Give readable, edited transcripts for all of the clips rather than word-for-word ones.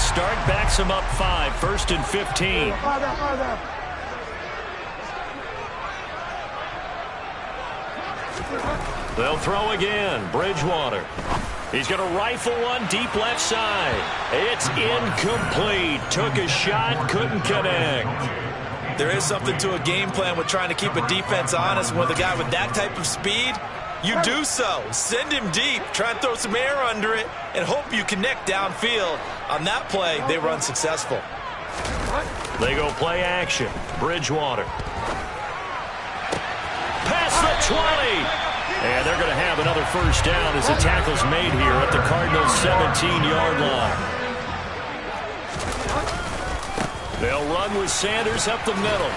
start backs them up 5, 1st and 15. They'll throw again. Bridgewater. He's going to rifle one deep left side. It's incomplete. Took a shot, couldn't connect. There is something to a game plan with trying to keep a defense honest. With a guy with that type of speed, you do so. Send him deep. Try and throw some air under it and hope you connect downfield. On that play, they were unsuccessful. They go play action. Bridgewater. Past the 20. And they're going to have another first down as the tackle's made here at the Cardinals' 17-yard line. They'll run with Sanders up the middle.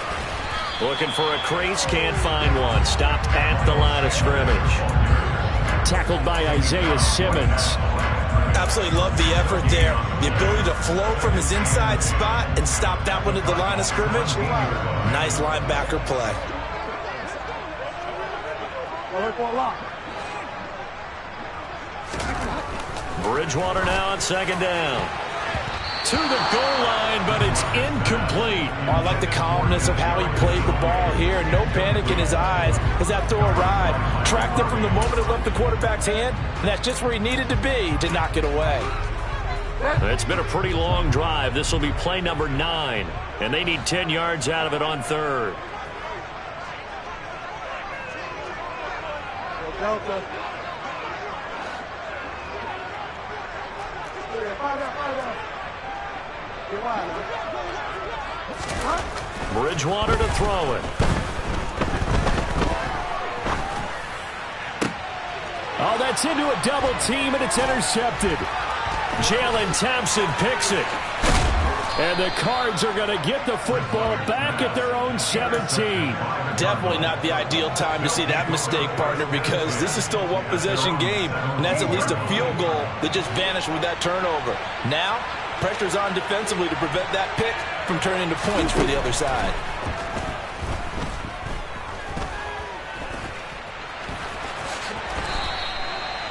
Looking for a crease, can't find one. Stopped at the line of scrimmage. Tackled by Isaiah Simmons. Absolutely love the effort there. The ability to flow from his inside spot and stop that one at the line of scrimmage. Nice linebacker play. Bridgewater now on 2nd down. To the goal line, but it's incomplete. Oh, I like the calmness of how he played the ball here. No panic in his eyes as that throw arrived. Tracked it from the moment it left the quarterback's hand, and that's just where he needed to be to knock it away. It's been a pretty long drive. This will be play number 9, and they need 10 yards out of it on 3rd. Bridgewater to throw it. Oh, that's into a double team, and it's intercepted. Jalen Thompson picks it. And the Cards are going to get the football back at their own 17. Definitely not the ideal time to see that mistake, partner, because this is still a one-possession game, and that's at least a field goal that just vanished with that turnover. Now, pressure's on defensively to prevent that pick from turning into points for the other side.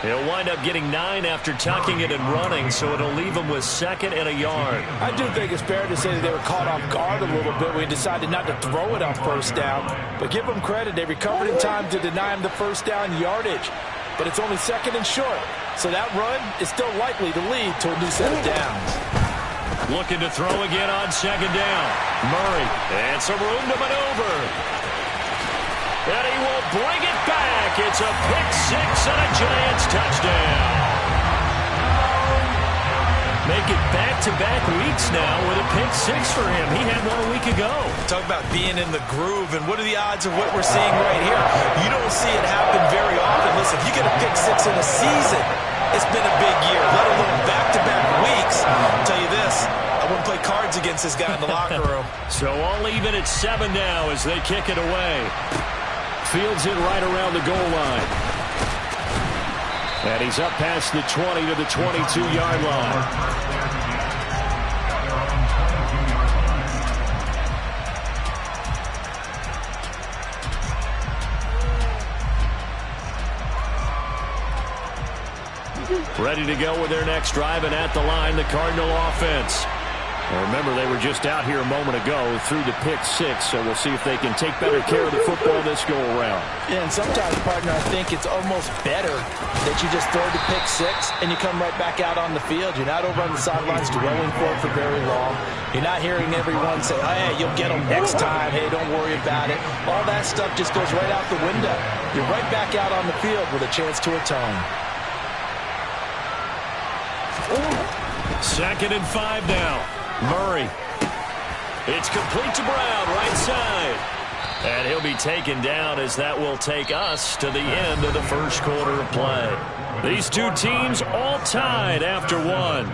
He'll wind up getting 9 after tucking it and running, so it'll leave him with 2nd and a yard. I do think it's fair to say that they were caught off guard a little bit when he decided not to throw it on 1st down. But give them credit. They recovered in time to deny him the 1st down yardage. But it's only 2nd and short. So that run is still likely to lead to a new set of downs. Looking to throw again on 2nd down. Murray. And some room to maneuver. And he will bring it back. It's a pick-6 and a Giants touchdown. Make it back-to-back weeks now with a pick-6 for him. He had one a week ago. Talk about being in the groove, and what are the odds of what we're seeing right here? You don't see it happen very often. Listen, if you get a pick-6 in a season, it's been a big year, let alone back-to-back weeks. I'll tell you this, I wouldn't play cards against this guy in the locker room. So all even at 7 now as they kick it away. Fields it right around the goal line. And he's up past the 20 to the 22-yard line. Ready to go with their next drive, and at the line, the Cardinal offense. Now remember, they were just out here a moment ago through the pick-6, so we'll see if they can take better care of the football this go-around. Yeah, and sometimes, partner, I think it's almost better that you just throw the pick-6 and you come right back out on the field. You're not over on the sidelines dwelling for it for very long. You're not hearing everyone say, oh, hey, you'll get them next time. Hey, don't worry about it. All that stuff just goes right out the window. You're right back out on the field with a chance to atone. 2nd and 5 now. Murray. It's complete to Brown, right side. And he'll be taken down as that will take us to the end of the first quarter of play. These two teams all tied after 1.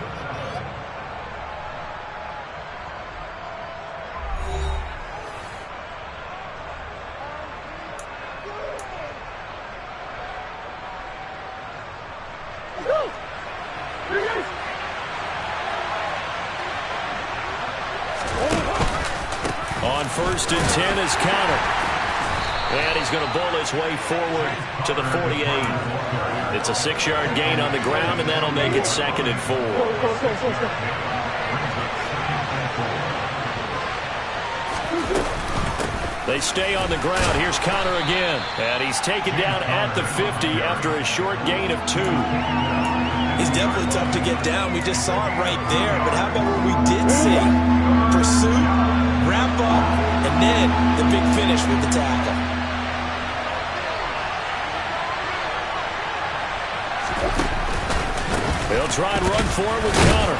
On 1st and 10 is counter. And he's going to bowl his way forward to the 48. It's a 6-yard gain on the ground, and that'll make it 2nd and 4. They stay on the ground. Here's Connor again. And he's taken down at the 50 after a short gain of 2. He's definitely tough to get down. We just saw it right there. But how about what we did see? Pursuit, wrap up, and then the big finish with the tackle. They'll try and run for it with Connor.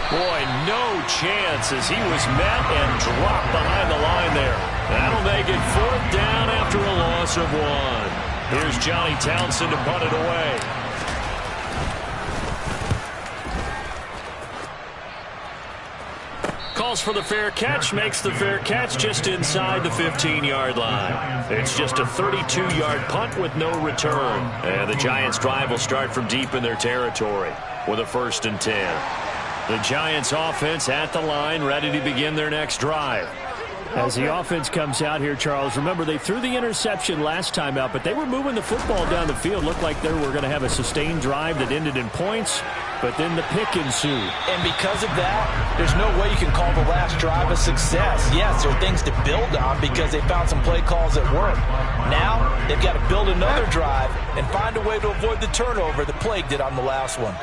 Boy, no chance as he was met and dropped behind the line there. That'll make it 4th down after a loss of 1. Here's Johnny Townsend to punt it away. Calls for the fair catch, makes the fair catch just inside the 15-yard line. It's just a 32-yard punt with no return. And the Giants' drive will start from deep in their territory with a 1st and 10. The Giants' offense at the line, ready to begin their next drive. As the offense comes out here, Charles, remember they threw the interception last time out, but they were moving the football down the field. Looked like they were going to have a sustained drive that ended in points, but then the pick ensued. And because of that, there's no way you can call the last drive a success. Yes, there are things to build on because they found some play calls that work. Now, they've got to build another drive and find a way to avoid the turnover that Plague did on the last one.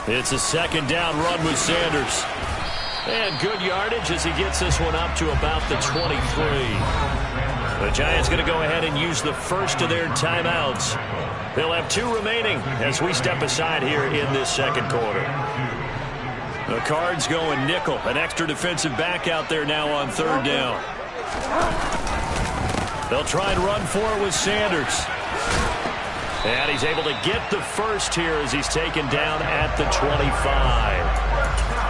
It's a 2nd down run with Sanders. And good yardage as he gets this one up to about the 23. The Giants going to go ahead and use the first of their timeouts. They'll have 2 remaining as we step aside here in this 2nd quarter. The Cards going nickel. An extra defensive back out there now on 3rd down. They'll try and run for it with Sanders. And he's able to get the first here as he's taken down at the 25.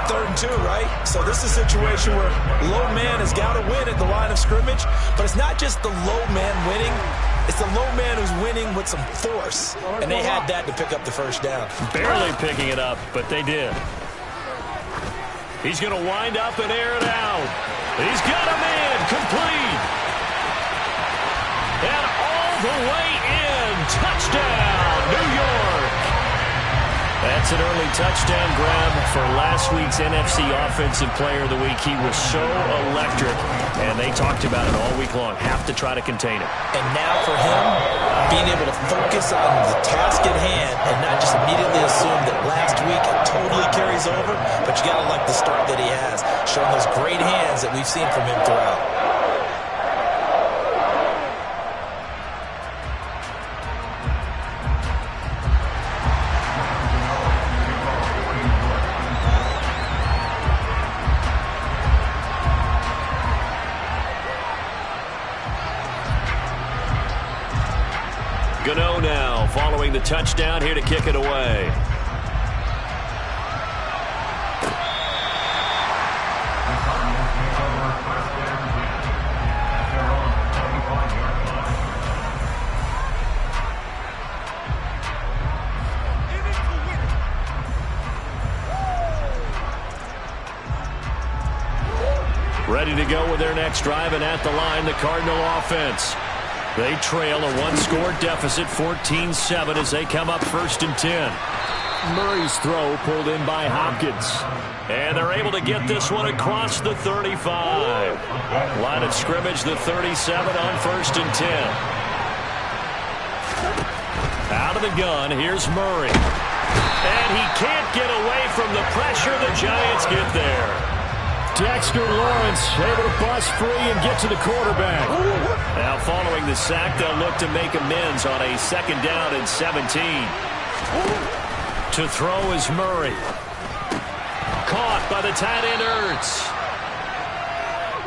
3rd and 2, right? So this is a situation where low man has got to win at the line of scrimmage, but it's not just the low man winning. It's the low man who's winning with some force, and they had that to pick up the 1st down. Barely picking it up, but they did. He's going to wind up and air it out. He's got a man complete. And all the way in. Touchdown, New York. That's an early touchdown grab for last week's NFC Offensive Player of the Week. He was so electric, and they talked about it all week long. Have to try to contain it. And now for him, being able to focus on the task at hand and not just immediately assume that last week it totally carries over, but you got to like the start that he has, showing those great hands that we've seen from him throughout. Gano now following the touchdown here to kick it away. Ready to go with their next drive, and at the line, the Cardinal offense. They trail a 1-score deficit, 14-7, as they come up 1st and 10. Murray's throw pulled in by Hopkins. And they're able to get this one across the 35. Line of scrimmage, the 37 on 1st and 10. Out of the gun, here's Murray. And he can't get away from the pressure. The Giants get there. Dexter Lawrence able to bust free and get to the quarterback. Now following the sack, they'll look to make amends on a 2nd down and 17. To throw is Murray. Caught by the tight end Ertz.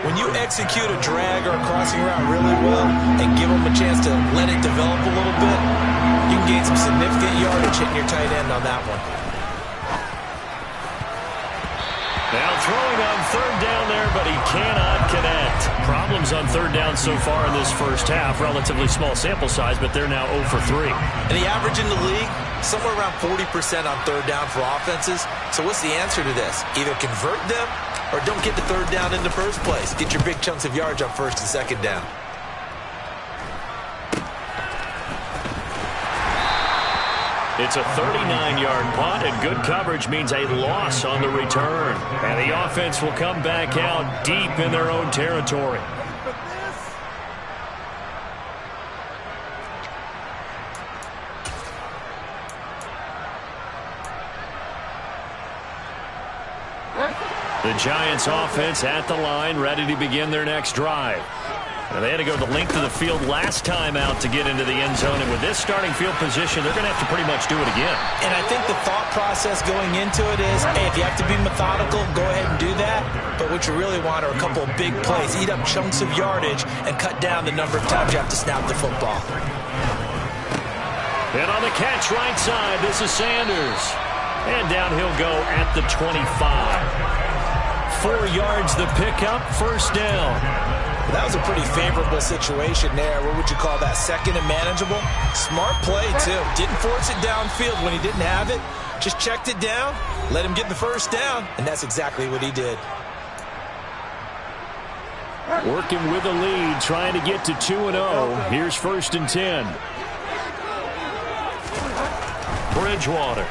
When you execute a drag or a crossing route really well and give them a chance to let it develop a little bit, you can gain some significant yardage hitting your tight end on that one. Now throwing on 3rd down there, but he cannot connect. Problems on 3rd down so far in this first half. Relatively small sample size, but they're now 0 for 3. And the average in the league, somewhere around 40% on 3rd down for offenses. So what's the answer to this? Either convert them or don't get the 3rd down in the first place. Get your big chunks of yards on 1st and 2nd down. It's a 39-yard punt, and good coverage means a loss on the return. And the offense will come back out deep in their own territory. The Giants offense at the line, ready to begin their next drive. Now, they had to go the length of the field last time out to get into the end zone, and with this starting field position, they're going to have to pretty much do it again. And I think the thought process going into it is, hey, if you have to be methodical, go ahead and do that. But what you really want are a couple of big plays, eat up chunks of yardage, and cut down the number of times you have to snap the football. And on the catch right side, this is Sanders. And down he'll go at the 25. 4 yards the pickup, first down. That was a pretty favorable situation there. What would you call that? Second and manageable? Smart play, too. Didn't force it downfield when he didn't have it. Just checked it down, let him get the first down, and that's exactly what he did. Working with a lead, trying to get to 2-0. Here's 1st and 10. Bridgewater.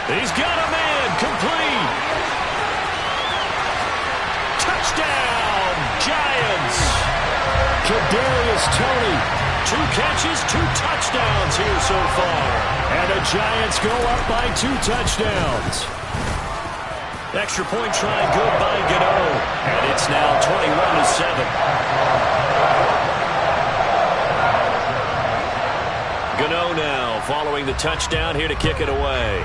He's got a man, complete. Touchdown, Giants. Kadarius Toney, 2 catches, 2 touchdowns here so far. And the Giants go up by 2 touchdowns. Extra point try good by Gano. And it's now 21-7. Gano now following the touchdown, here to kick it away.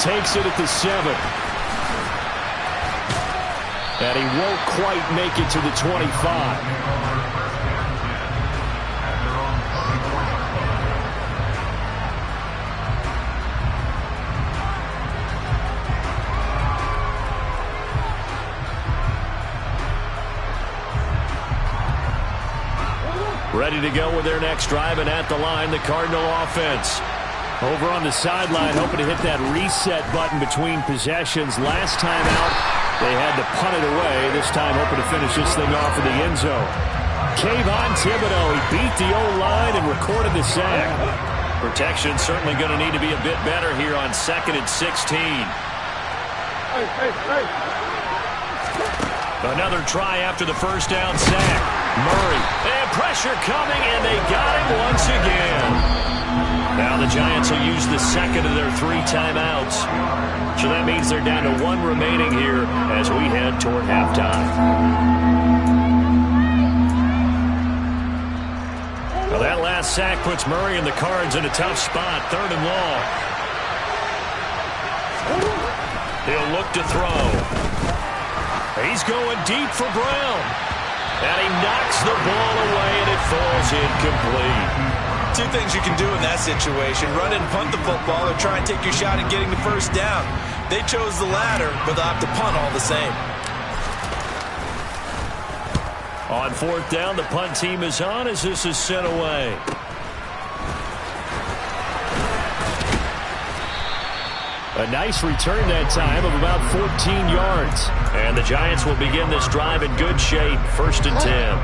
Takes it at the 7. And he won't quite make it to the 25. Ready to go with their next drive, and at the line, the Cardinal offense. Over on the sideline, hoping to hit that reset button between possessions. Last time out, they had to punt it away. This time, hoping to finish this thing off in the end zone. Kayvon Thibodeau, he beat the O-line and recorded the sack. Protection certainly going to need to be a bit better here on 2nd and 16. Another try after the first down sack. Murray, and pressure coming, and they got him once again. Now the Giants will use the second of their 3 timeouts. So that means they're down to 1 remaining here as we head toward halftime. Well, that last sack puts Murray and the Cards in a tough spot, 3rd and long. He'll look to throw. He's going deep for Brown. And he knocks the ball away, and it falls incomplete. 2 things you can do in that situation: run and punt the football, or try and take your shot at getting the first down. They chose the latter, but they'll have to punt all the same. On 4th down, the punt team is on as this is sent away. A nice return that time of about 14 yards. And the Giants will begin this drive in good shape. 1st and 10.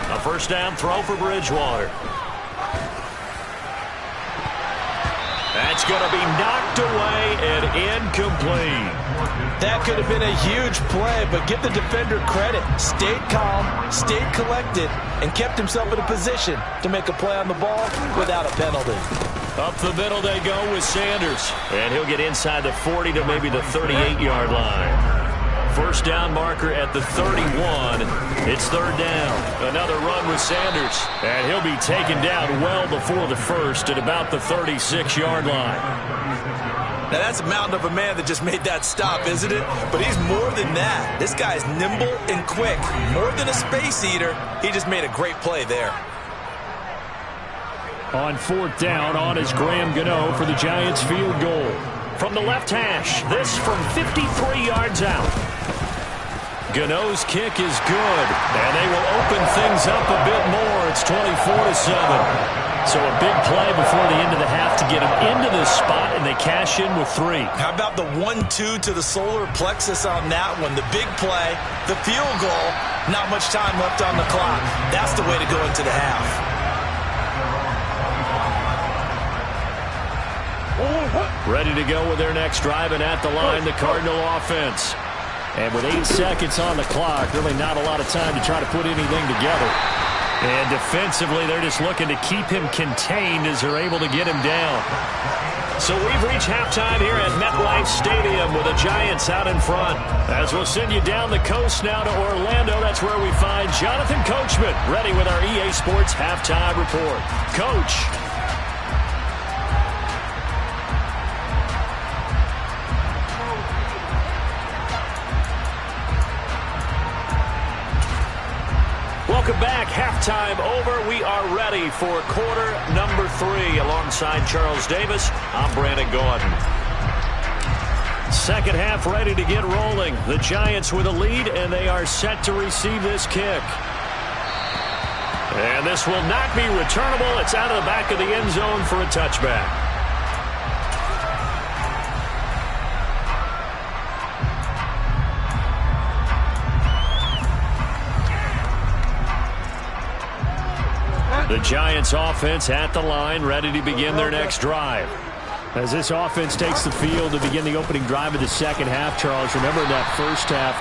A first down throw for Bridgewater. That's going to be knocked away and incomplete. That could have been a huge play, but give the defender credit. Stayed calm, stayed collected, and kept himself in a position to make a play on the ball without a penalty. Up the middle they go with Sanders. And he'll get inside the 40 to maybe the 38-yard line. First down marker at the 31. It's 3rd down. Another run with Sanders. And he'll be taken down well before the first at about the 36-yard line. Now that's a mountain of a man that just made that stop, isn't it? But he's more than that. This guy's nimble and quick. More than a space eater, he just made a great play there. On 4th down, on is Graham Gano for the Giants field goal. From the left hash, this from 53 yards out. Gano's kick is good, and they will open things up a bit more. It's 24-7. So a big play before the end of the half to get them into this spot, and they cash in with 3. How about the 1-2 to the solar plexus on that one? The big play, the field goal, not much time left on the clock. That's the way to go into the half. Ready to go with their next drive, and at the line, the Cardinal offense. And with 8 seconds on the clock, really not a lot of time to try to put anything together. And defensively, they're just looking to keep him contained as they're able to get him down. So we've reached halftime here at MetLife Stadium with the Giants out in front. As we'll send you down the coast now to Orlando, that's where we find Jonathan Coachman ready with our EA Sports halftime report. Coach. Welcome back. Halftime over. We are ready for quarter number 3. Alongside Charles Davis, I'm Brandon Gordon. Second half ready to get rolling. The Giants with a lead, and they are set to receive this kick. And this will not be returnable. It's out of the back of the end zone for a touchback. The Giants offense at the line, ready to begin their next drive. As this offense takes the field to begin the opening drive of the second half, Charles, remember that first half,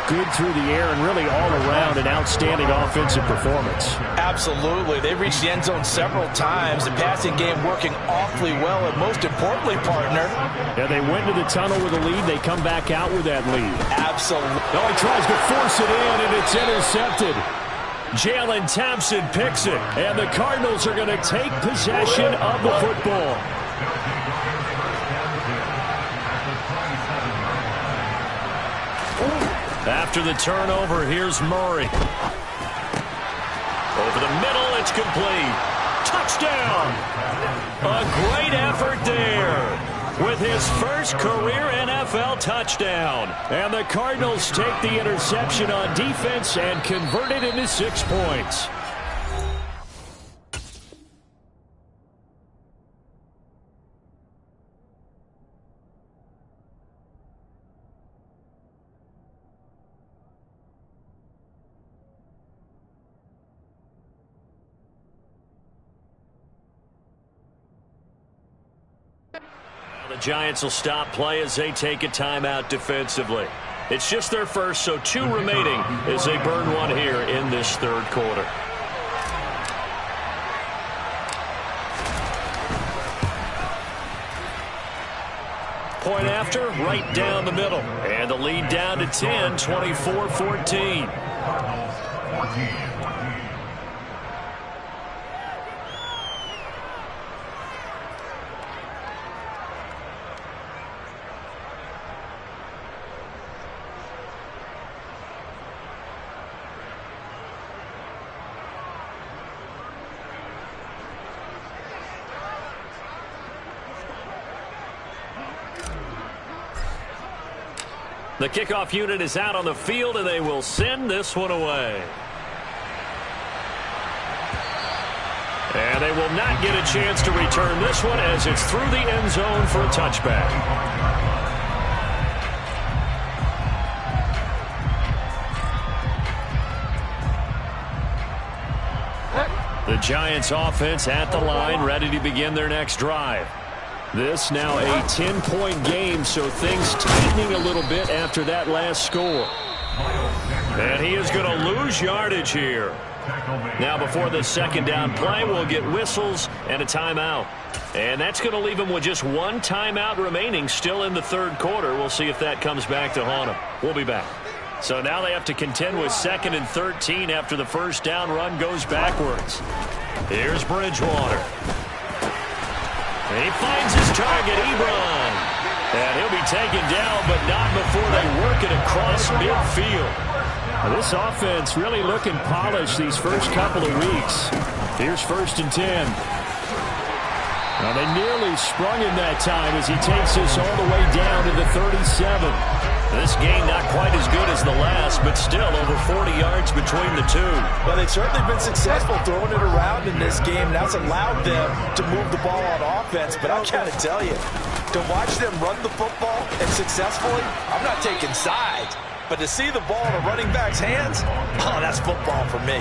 good through the air and really all around an outstanding offensive performance. Absolutely. They reached the end zone several times. The passing game working awfully well, and most importantly, partner. Yeah, they went to the tunnel with a lead. They come back out with that lead. Absolutely. Oh, he tries to force it in, and it's intercepted. Jalen Thompson picks it, and the Cardinals are going to take possession of the football. After the turnover, here's Murray. Over the middle, it's complete. Touchdown! A great effort there with his first career NFL touchdown. And the Cardinals take the interception on defense and convert it into 6 points. The Giants will stop play as they take a timeout defensively. It's just their first, so 2 remaining as they burn one here in this third quarter. Point after, right down the middle. And the lead down to 10, 24-14. The kickoff unit is out on the field, and they will send this one away. And they will not get a chance to return this one as it's through the end zone for a touchback. The Giants offense at the line, ready to begin their next drive. This now a 10-point game, so things tightening a little bit after that last score. And he is going to lose yardage here. Now before the second down play, we'll get whistles and a timeout. And that's going to leave him with just 1 timeout remaining still in the third quarter. We'll see if that comes back to haunt him. We'll be back. So now they have to contend with 2nd and 13 after the first down run goes backwards. Here's Bridgewater. And he finds his target, Ebron. And he'll be taken down, but not before they work it across midfield. Now, this offense really looking polished these first couple of weeks. Here's 1st and 10. Now, they nearly sprung him that time as he takes this all the way down to the 37. This game not quite as good as the last, but still over 40 yards between the two. Well, they've certainly been successful throwing it around in this game, and that's allowed them to move the ball on offense. But I gotta tell you, to watch them run the football and successfully, I'm not taking sides. But to see the ball in a running back's hands, oh, that's football for me.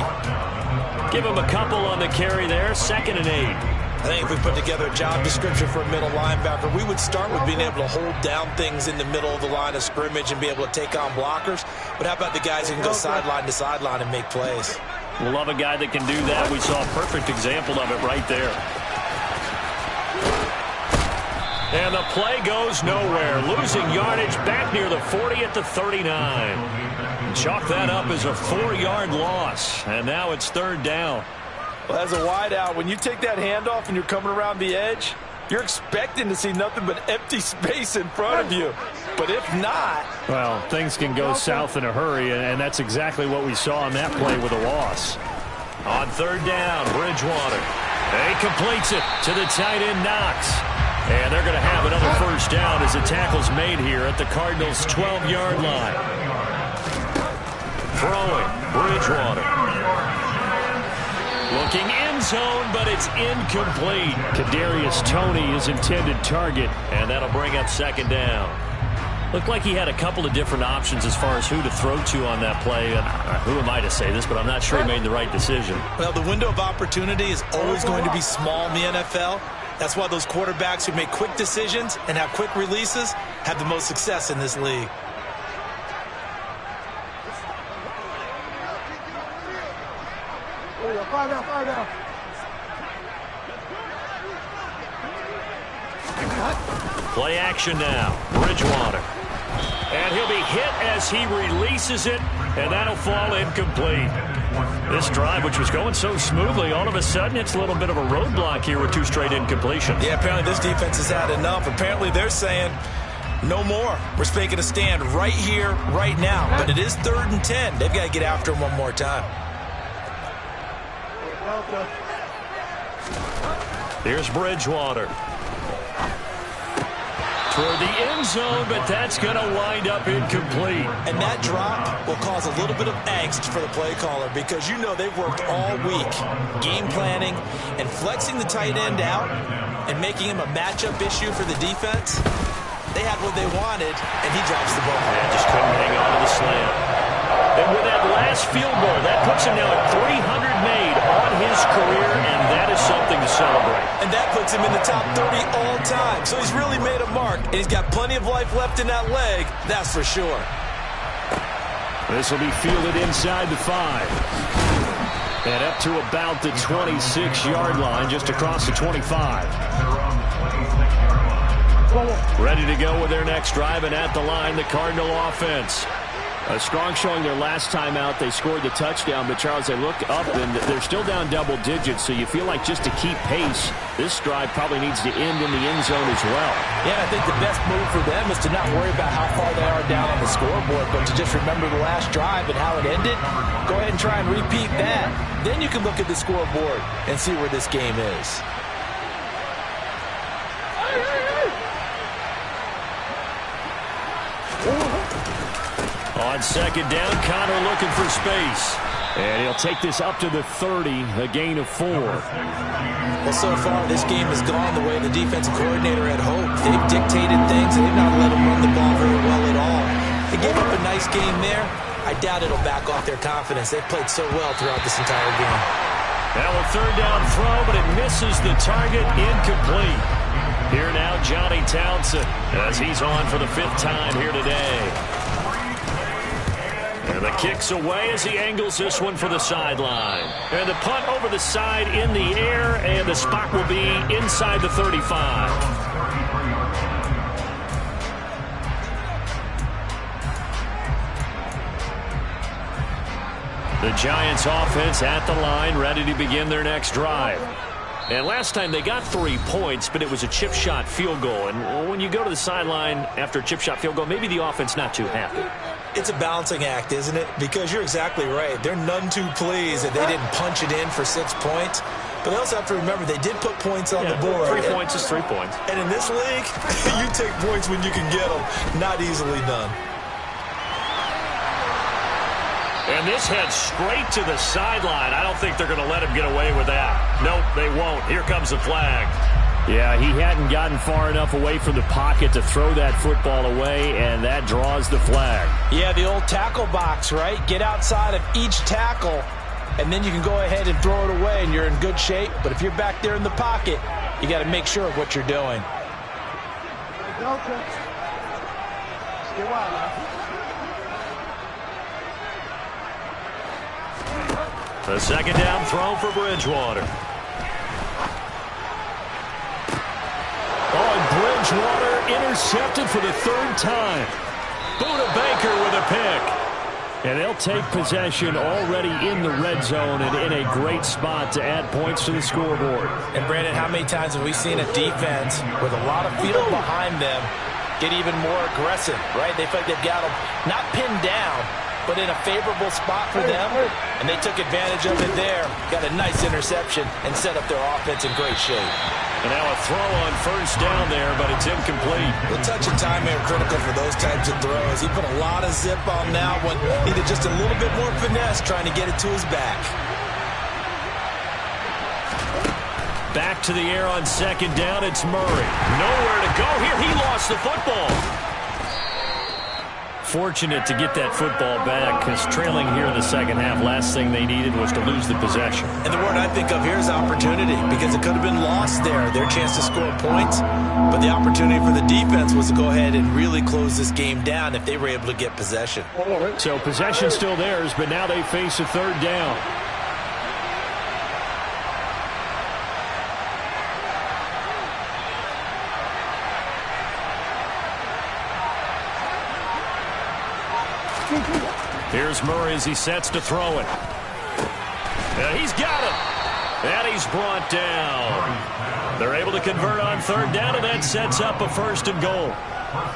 Give him a couple on the carry there, 2nd and 8. I think if we put together a job description for a middle linebacker, we would start with being able to hold down things in the middle of the line of scrimmage and be able to take on blockers. But how about the guys who can go sideline to sideline and make plays? We'll love a guy that can do that. We saw a perfect example of it right there. And the play goes nowhere. Losing yardage back near the 40 at the 39. Chalk that up as a 4-yard loss. And now it's 3rd down. Well, as a wideout, when you take that handoff and you're coming around the edge, you're expecting to see nothing but empty space in front of you. But if not... Well, things can go south in a hurry, and that's exactly what we saw on that play with a loss. On 3rd down, Bridgewater. He completes it to the tight end, Knox. And they're going to have another 1st down as the tackle's made here at the Cardinals' 12-yard line. Throwing, Bridgewater. Looking end zone, but it's incomplete. Kadarius Toney, his intended target, and that'll bring up 2nd down. Looked like he had a couple of different options as far as who to throw to on that play. Who am I to say this, but I'm not sure he made the right decision. Well, the window of opportunity is always going to be small in the NFL. That's why those quarterbacks who make quick decisions and have quick releases have the most success in this league. Play action now. Bridgewater. And he'll be hit as he releases it, and that'll fall incomplete. This drive, which was going so smoothly, all of a sudden it's a little bit of a roadblock here with 2 straight incompletions. Yeah, apparently this defense has had enough. Apparently they're saying, no more. We're making a stand right here, right now. But it is 3rd and 10. They've got to get after him one more time. Here's Bridgewater. Toward the end zone, but that's going to wind up incomplete. And that drop will cause a little bit of angst for the play caller because you know they've worked all week game planning and flexing the tight end out and making him a matchup issue for the defense. They had what they wanted, and he drops the ball. Yeah, just couldn't hang on to the slam. And with that last field goal, that puts him now at 300 made on his career, and that is something to celebrate. And that puts him in the top 30 all time. So he's really made a mark, and he's got plenty of life left in that leg, that's for sure. This will be fielded inside the 5. And up to about the 26-yard line, just across the 25. Ready to go with their next drive, and at the line, the Cardinal offense. A strong showing their last time out. They scored the touchdown, but, Charles, they look up, and they're still down double digits, so you feel like just to keep pace, this drive probably needs to end in the end zone as well. Yeah, I think the best move for them is to not worry about how far they are down on the scoreboard, but to just remember the last drive and how it ended. Go ahead and try and repeat that. Then you can look at the scoreboard and see where this game is. On 2nd down, Connor looking for space. And he'll take this up to the 30, a gain of 4. Well, so far, this game has gone the way the defensive coordinator had hoped. They've dictated things, and they've not let them run the ball very well at all. They gave up a nice game there. I doubt it'll back off their confidence. They've played so well throughout this entire game. Now a 3rd down throw, but it misses the target, incomplete. Here now, Johnny Townsend, as he's on for the 5th time here today. And the kick's away as he angles this one for the sideline. And the punt over the side in the air, and the spot will be inside the 35. The Giants offense at the line, ready to begin their next drive. And last time they got 3 points, but it was a chip shot field goal. And when you go to the sideline after a chip shot field goal, maybe the offense not too happy. It's a balancing act, isn't it? Because you're exactly right. They're none too pleased that they didn't punch it in for 6 points. But they also have to remember they did put points on the board. 3 points is 3 points. And in this league, you take points when you can get them. Not easily done. And this heads straight to the sideline. I don't think they're going to let him get away with that. Nope, they won't. Here comes the flag. Yeah, he hadn't gotten far enough away from the pocket to throw that football away, and that draws the flag. Yeah, the old tackle box, right? Get outside of each tackle, and then you can go ahead and throw it away, and you're in good shape. But if you're back there in the pocket, you got to make sure of what you're doing. The second down throw for Bridgewater. Oh, and Bridgewater intercepted for the third time. Buda Baker with a pick. And they'll take possession already in the red zone and in a great spot to add points to the scoreboard. And, Brandon, how many times have we seen a defense with a lot of field behind them get even more aggressive, right? They feel like they've got them not pinned down, but in a favorable spot for them, and they took advantage of it there. Got a nice interception and set up their offense in great shape. And now a throw on first down there, but it's incomplete. The touch and timing are critical for those types of throws. He put a lot of zip on that one. Needed just a little bit more finesse trying to get it to his back. Back to the air on second down. It's Murray. Nowhere to go here. He lost the football. Fortunate to get that football back, because trailing here in the second half, last thing they needed was to lose the possession. And the word I think of here is opportunity, because it could have been lost there, their chance to score points. But the opportunity for the defense was to go ahead and really close this game down if they were able to get possession. So possession still theirs, but now they face a third down. Here's Murray as he sets to throw it. And he's got it. And he's brought down. They're able to convert on third down, and that sets up a first and goal.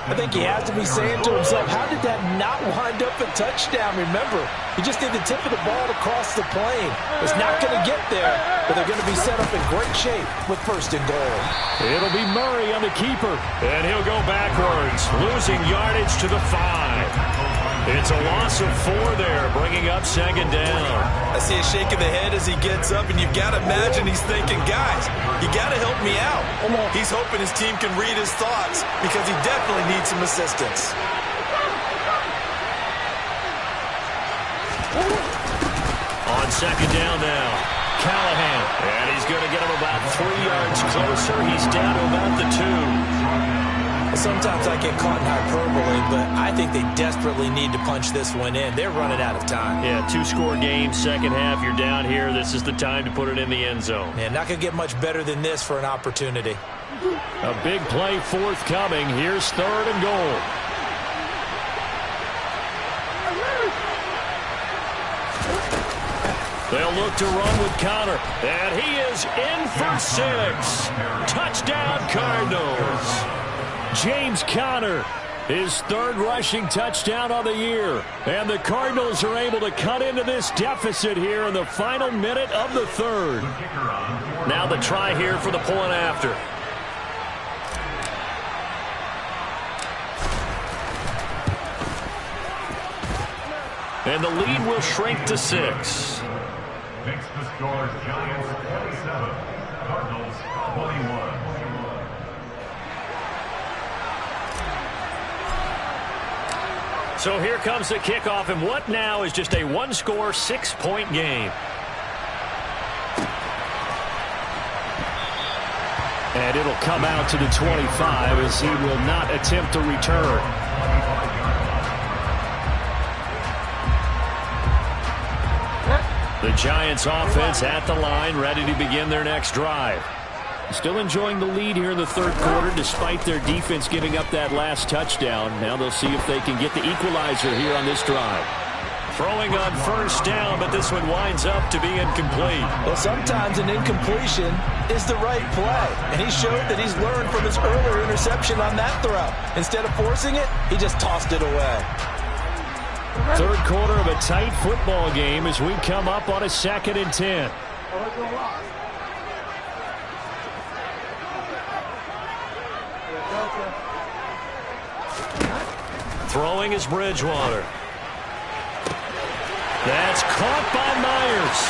I think he has to be saying to himself, how did that not wind up a touchdown? Remember, he just did the tip of the ball to cross the plane. It's not going to get there, but they're going to be set up in great shape with first and goal. It'll be Murray on the keeper. And he'll go backwards, losing yardage to the 5. It's a loss of 4 there, bringing up second down. I see a shake of the head as he gets up, and you've got to imagine he's thinking, guys, you got to help me out. He's hoping his team can read his thoughts because he definitely needs some assistance. On second down now, Callahan. And he's going to get him about 3 yards closer. He's down to about the 2. Sometimes I get caught in hyperbole, but I think they desperately need to punch this one in. They're running out of time. Yeah, 2-score game, second half. You're down here. This is the time to put it in the end zone. Man, not going to get much better than this for an opportunity. A big play forthcoming. Here's third and goal. They'll look to run with Connor. And he is in for 6. Touchdown, Cardinals. James Conner, his third rushing touchdown of the year. And the Cardinals are able to cut into this deficit here in the final minute of the third. Now the try here for the point after. And the lead will shrink to 6. Makes the score Giants 27, Cardinals 21. So here comes the kickoff, and what now is just a 1-score, 6-point game. And it'll come out to the 25 as he will not attempt to return. The Giants offense at the line, ready to begin their next drive. Still enjoying the lead here in the third quarter despite their defense giving up that last touchdown. Now they'll see if they can get the equalizer here on this drive. Throwing on first down, but this one winds up to be incomplete. Well, sometimes an incompletion is the right play, and he showed that he's learned from his earlier interception on that throw. Instead of forcing it, he just tossed it away. Third quarter of a tight football game as we come up on a 2nd and 10. Throwing is Bridgewater. That It's caught by Myers.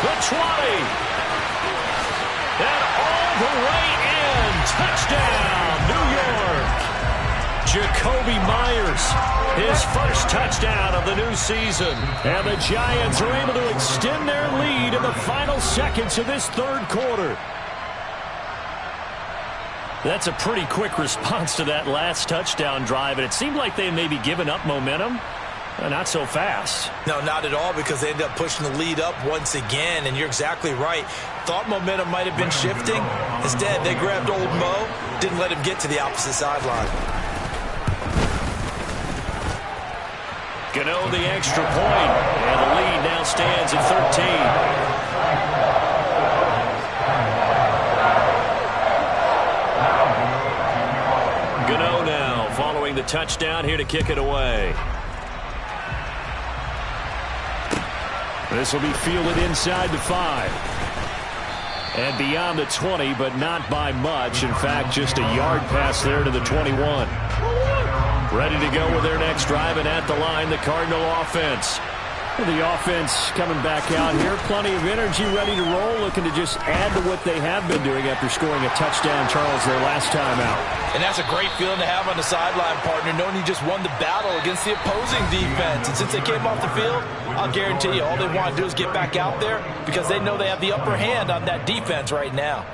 The 20. And all the way in. Touchdown, New York. Jacoby Myers, his first touchdown of the new season. And the Giants are able to extend their lead in the final seconds of this third quarter. That's a pretty quick response to that last touchdown drive, and it seemed like they may be giving up momentum. Not so fast. No, not at all, because they ended up pushing the lead up once again, and you're exactly right. Thought momentum might have been shifting. Instead, they grabbed old Mo, didn't let him get to the opposite sideline. Gano the extra point, and the lead now stands at 13. Gano now following the touchdown here to kick it away. This will be fielded inside the 5. And beyond the 20, but not by much. In fact, just a yard pass there to the 21. Ready to go with their next drive, and at the line, the Cardinal offense. The offense coming back out here. Plenty of energy, ready to roll, looking to just add to what they have been doing after scoring a touchdown, Charles, their last time out. And that's a great feeling to have on the sideline, partner, knowing you just won the battle against the opposing defense. And since they came off the field, I'll guarantee you all they want to do is get back out there because they know they have the upper hand on that defense right now.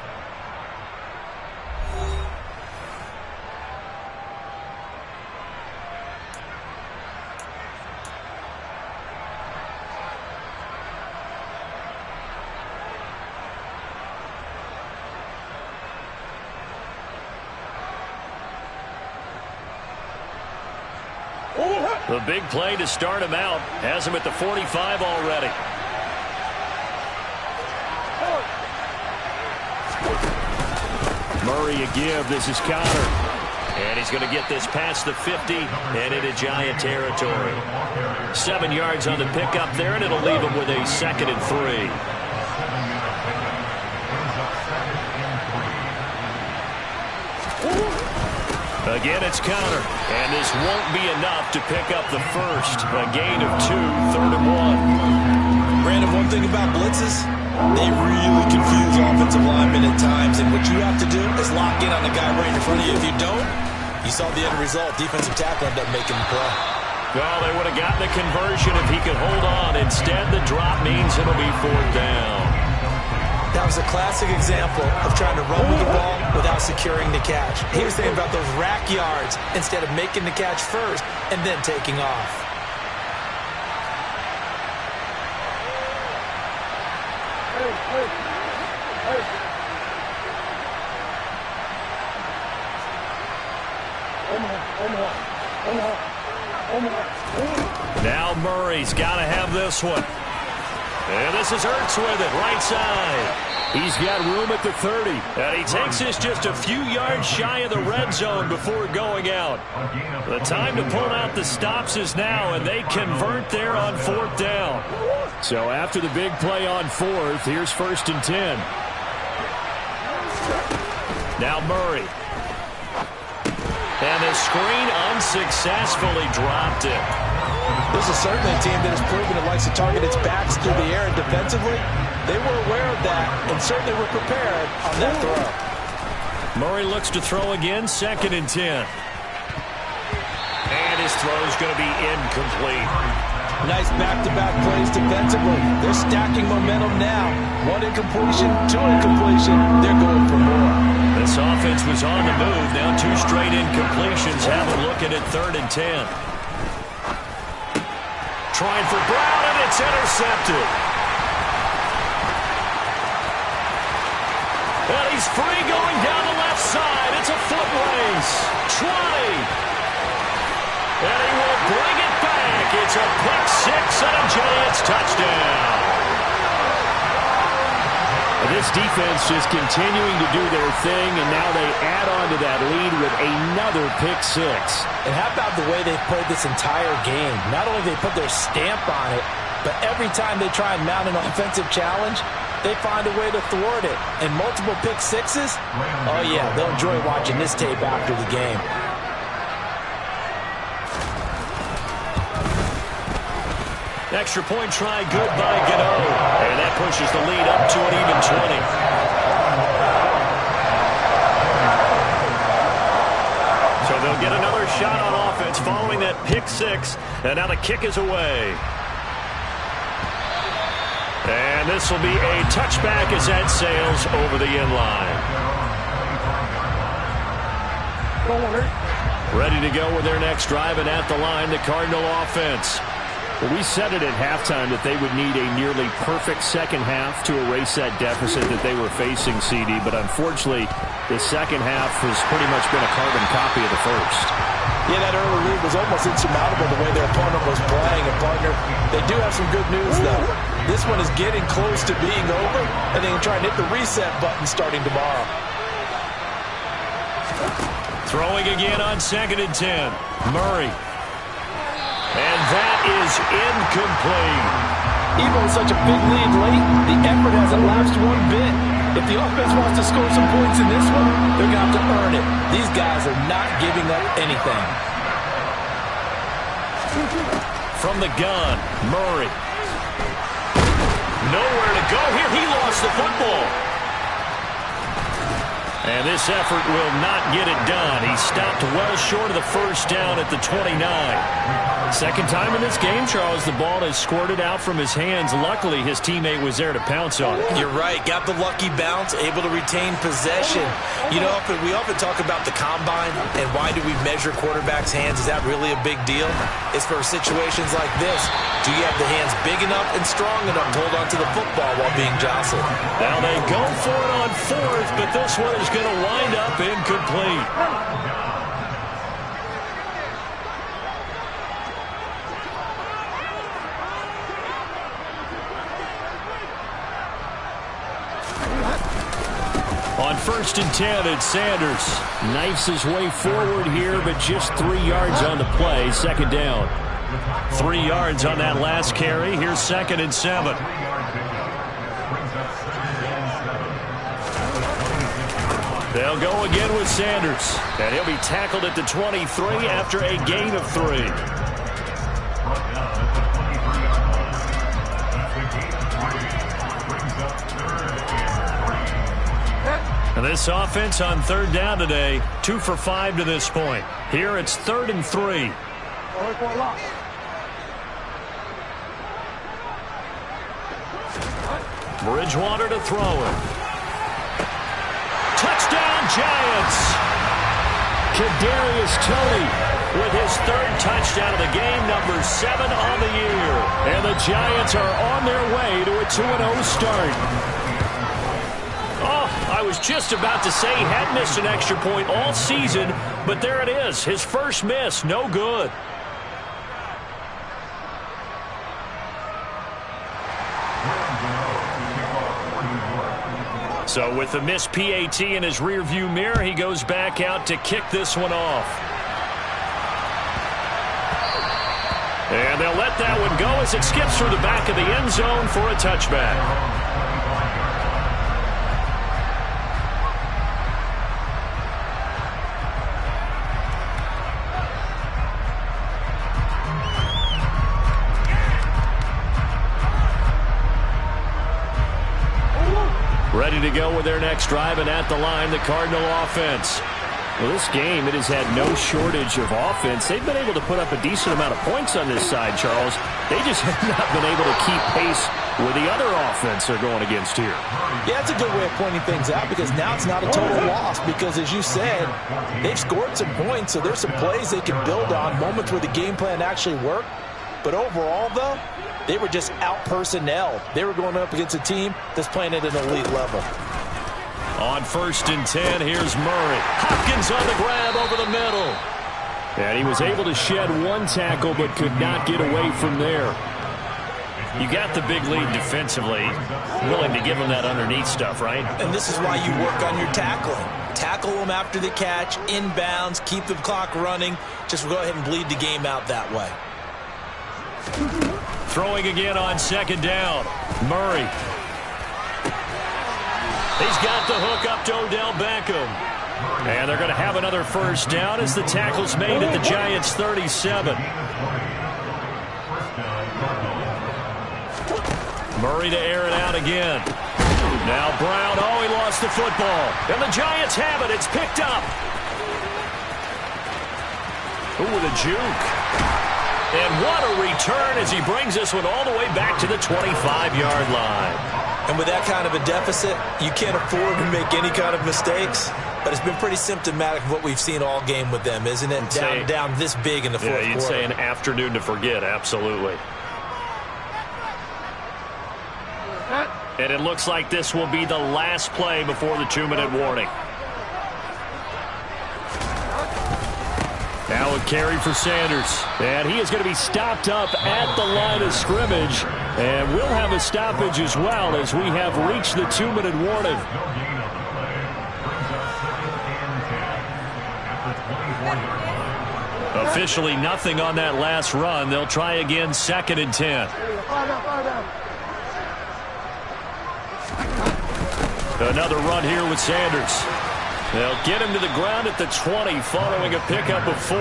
The big play to start him out has him at the 45 already. Murray a give. This is Connor. And he's going to get this past the 50 and into Giant territory. 7 yards on the pickup there, and it'll leave him with a 2nd and 3. Again, it's Connor, and this won't be enough to pick up the first. A gain of 2, 3rd and 1. Brandon, one thing about blitzes, they really confuse offensive linemen at times, and what you have to do is lock in on the guy right in front of you. If you don't, you saw the end result. Defensive tackle ended up making the play. Well, they would have gotten the conversion if he could hold on. Instead, the drop means it'll be 4th down. That was a classic example of trying to run with the ball without securing the catch. He was thinking about those rack yards instead of making the catch first and then taking off. Now Murray's got to have this one. And this is Ertz with it, right side. He's got room at the 30. And he takes this just a few yards shy of the red zone before going out. The time to pull out the stops is now, and they convert there on 4th down. So after the big play on 4th, here's 1st and 10. Now Murray. And the screen unsuccessfully dropped it. This is certainly a team that has proven it likes to target its backs through the air and defensively. They were aware of that and certainly were prepared on that throw. Murray looks to throw again, 2nd and 10. And his throw's going to be incomplete. Nice back-to-back plays defensively. They're stacking momentum now. 1 incompletion, 2 incompletion. They're going for more. This offense was on the move. Now 2 straight incompletions have them looking at 3rd and 10. Trying for Brown, and it's intercepted. And he's free going down the left side. It's a foot race. 20. And he will bring it back. It's a pick 6 and a Giants touchdown. This defense just continuing to do their thing, and now they add on to that lead with another pick 6. And how about the way they've played this entire game? Not only they put their stamp on it, but every time they try and mount an offensive challenge, they find a way to thwart it. And multiple pick 6s, oh yeah, they'll enjoy watching this tape after the game. Extra point try good by Gano. And that pushes the lead up to an even 20. So they'll get another shot on offense following that pick six. And now the kick is away. And this will be a touchback as that sails over the end line. Ready to go with their next drive, and at the line, the Cardinal offense. Well, we said it at halftime that they would need a nearly perfect second half to erase that deficit that they were facing, CD. But unfortunately, the second half has pretty much been a carbon copy of the first. Yeah, that early lead was almost insurmountable the way their opponent was playing. And, partner, they do have some good news, though. This one is getting close to being over, and they can try and hit the reset button starting tomorrow. Throwing again on 2nd and 10. Murray. And that is incomplete. Even with such a big lead late, the effort hasn't lapsed one bit. If the offense wants to score some points in this one, they're going to have to earn it. These guys are not giving up anything. From the gun, Murray. Nowhere to go here. He lost the football. And this effort will not get it done. He stopped well short of the first down at the 29. Second time in this game, Charles, the ball has squirted out from his hands. Luckily, his teammate was there to pounce on it. You're right. Got the lucky bounce, able to retain possession. You know, we often talk about the combine and why do we measure quarterbacks' hands. Is that really a big deal? It's for situations like this. Do you have the hands big enough and strong enough to hold onto the football while being jostled? Now they go for it on 4th, but this one is going to wind up incomplete. On 1st and 10, it's Sanders. Knifes his way forward here, but just 3 yards on the play. 2nd down. 3 yards on that last carry. Here's 2nd and 7. They'll go again with Sanders. And he'll be tackled at the 23 after a gain of 3. And this offense on 3rd down today, 2 for 5 to this point. Here it's 3rd and 3. Bridgewater to throw it. Touchdown, Giants! Kadarius Toney with his 3rd touchdown of the game, number 7 on the year. And the Giants are on their way to a 2-0 start. I was just about to say he had missed an extra point all season, but there it is. His first miss, no good. So with the missed PAT in his rearview mirror, he goes back out to kick this one off. And they'll let that one go as it skips through the back of the end zone for a touchback. Ready to go with their next drive, and at the line, the Cardinal offense. Well, this game, it has had no shortage of offense. They've been able to put up a decent amount of points on this side, Charles. They just have not been able to keep pace with the other offense they're going against here. Yeah, it's a good way of pointing things out because now it's not a total loss because, as you said, they've scored some points, so there's some plays they can build on, moments where the game plan actually worked. But overall, though, they were just out-personnel. They were going up against a team that's playing at an elite level. On 1st and 10, here's Murray. Hopkins on the grab over the middle. And he was able to shed one tackle but could not get away from there. You got the big lead defensively. Willing to give them that underneath stuff, right? And this is why you work on your tackling. Tackle them after the catch, inbounds, keep the clock running. Just go ahead and bleed the game out that way. Throwing again on 2nd down. Murray. He's got the hook up to Odell Beckham. And they're going to have another first down as the tackle's made at the Giants' 37. Murray to air it out again. Now Brown, oh, he lost the football. And the Giants have it. It's picked up. Ooh, with a juke. And what a return as he brings this one all the way back to the 25-yard line. And with that kind of a deficit, you can't afford to make any kind of mistakes. But it's been pretty symptomatic of what we've seen all game with them, isn't it? Down this big in the fourth quarter. Yeah, you'd say an afternoon to forget, absolutely. And it looks like this will be the last play before the 2-minute warning. Now a carry for Sanders. And he is going to be stopped up at the line of scrimmage. And we'll have a stoppage as well as we have reached the 2-minute warning. Officially nothing on that last run. They'll try again, 2nd and 10. Another run here with Sanders. They'll get him to the ground at the 20 following a pickup of 4.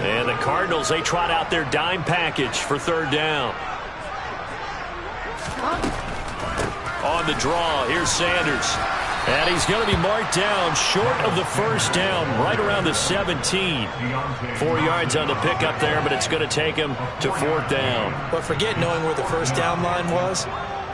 And the Cardinals, they trot out their dime package for 3rd down. On the draw, here's Sanders. And he's going to be marked down short of the 1st down, right around the 17. 4 yards on the pickup there, but it's going to take him to 4th down. But forget knowing where the 1st down line was.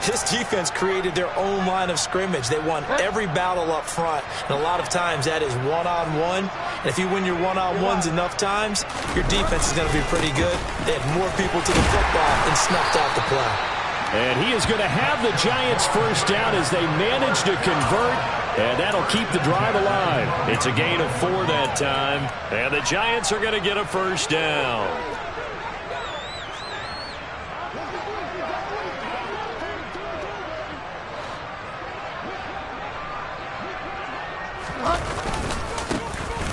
This defense created their own line of scrimmage. They won every battle up front, and a lot of times that is one-on-one. And if you win your one-on-ones enough times, your defense is going to be pretty good. They had more people to the football and snuffed out the play. And he is going to have the Giants 1st down as they manage to convert, and that'll keep the drive alive. It's a gain of 4 that time, and the Giants are going to get a 1st down.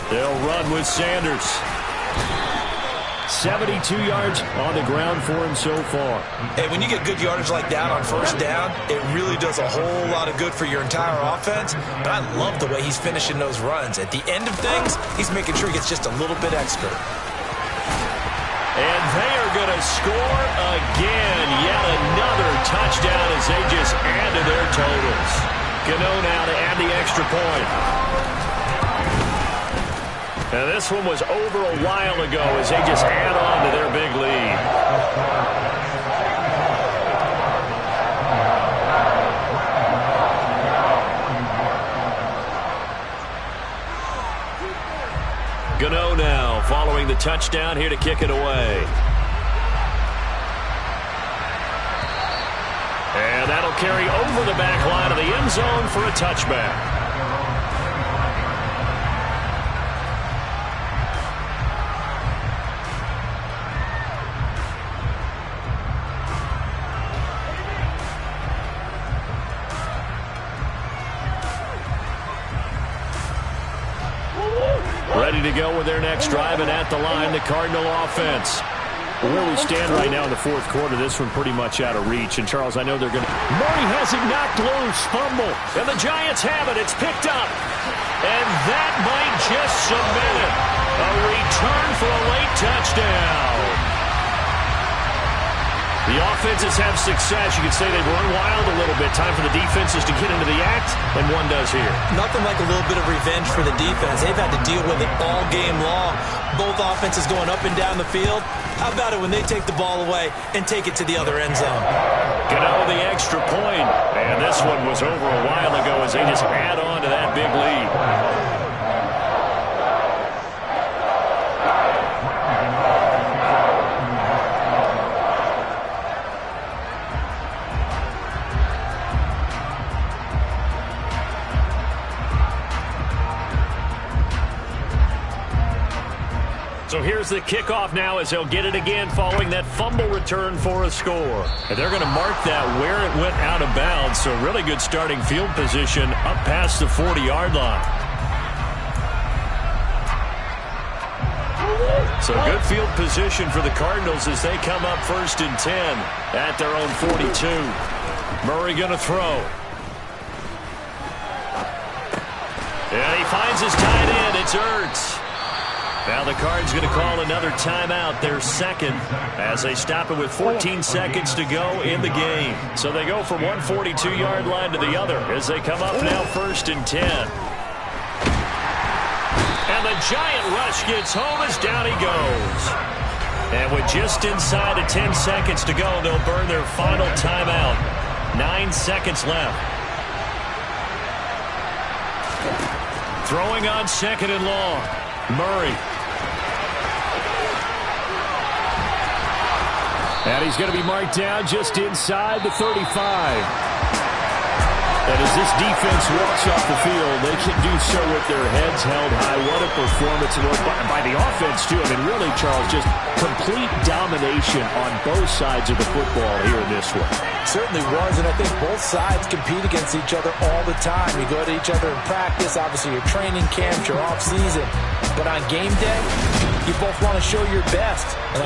They'll run with Sanders. 72 yards on the ground for him so far. Hey, when you get good yardage like that on 1st down, it really does a whole lot of good for your entire offense. But I love the way he's finishing those runs. At the end of things, he's making sure he gets just a little bit extra. And they are going to score again. Yet another touchdown as they just add to their totals. Gano now to add the extra point. And this one was over a while ago as they just add on to their big lead. Gano now following the touchdown here to kick it away. And that'll carry over the back line of the end zone for a touchback. Ready to go with their next drive, and at the line, the Cardinal offense. Where we stand right now in the 4th quarter, this one pretty much out of reach. And, Charles, I know they're going to... Murray has it knocked loose. Fumble. And the Giants have it. It's picked up. And that might just cement it. A return for a late touchdown. The offenses have success. You could say they've run wild a little bit. Time for the defenses to get into the act, and one does here. Nothing like a little bit of revenge for the defense. They've had to deal with it all game long. Both offenses going up and down the field. How about it when they take the ball away and take it to the other end zone? Get out of the extra point. And this one was over a while ago as they just add on to that big lead. So here's the kickoff now as they'll get it again following that fumble return for a score. And they're going to mark that where it went out of bounds. So really good starting field position up past the 40-yard line. So good field position for the Cardinals as they come up 1st and 10 at their own 42. Murray going to throw. And he finds his tight end. It's Ertz. Now the Cards going to call another timeout, their second, as they stop it with 14 seconds to go in the game. So they go from one 42-yard line to the other as they come up now 1st and 10. And the giant rush gets home as down he goes. And with just inside of 10 seconds to go, they'll burn their final timeout. 9 seconds left. Throwing on 2nd and long. Murray. And he's going to be marked down just inside the 35. And as this defense walks off the field, they can do so with their heads held high. What a performance by the offense, too. I mean, really, Charles, just complete domination on both sides of the football here in this one. Certainly was, and I think both sides compete against each other all the time. You go to each other in practice, obviously your training camps, your off-season. But on game day, you both want to show your best. And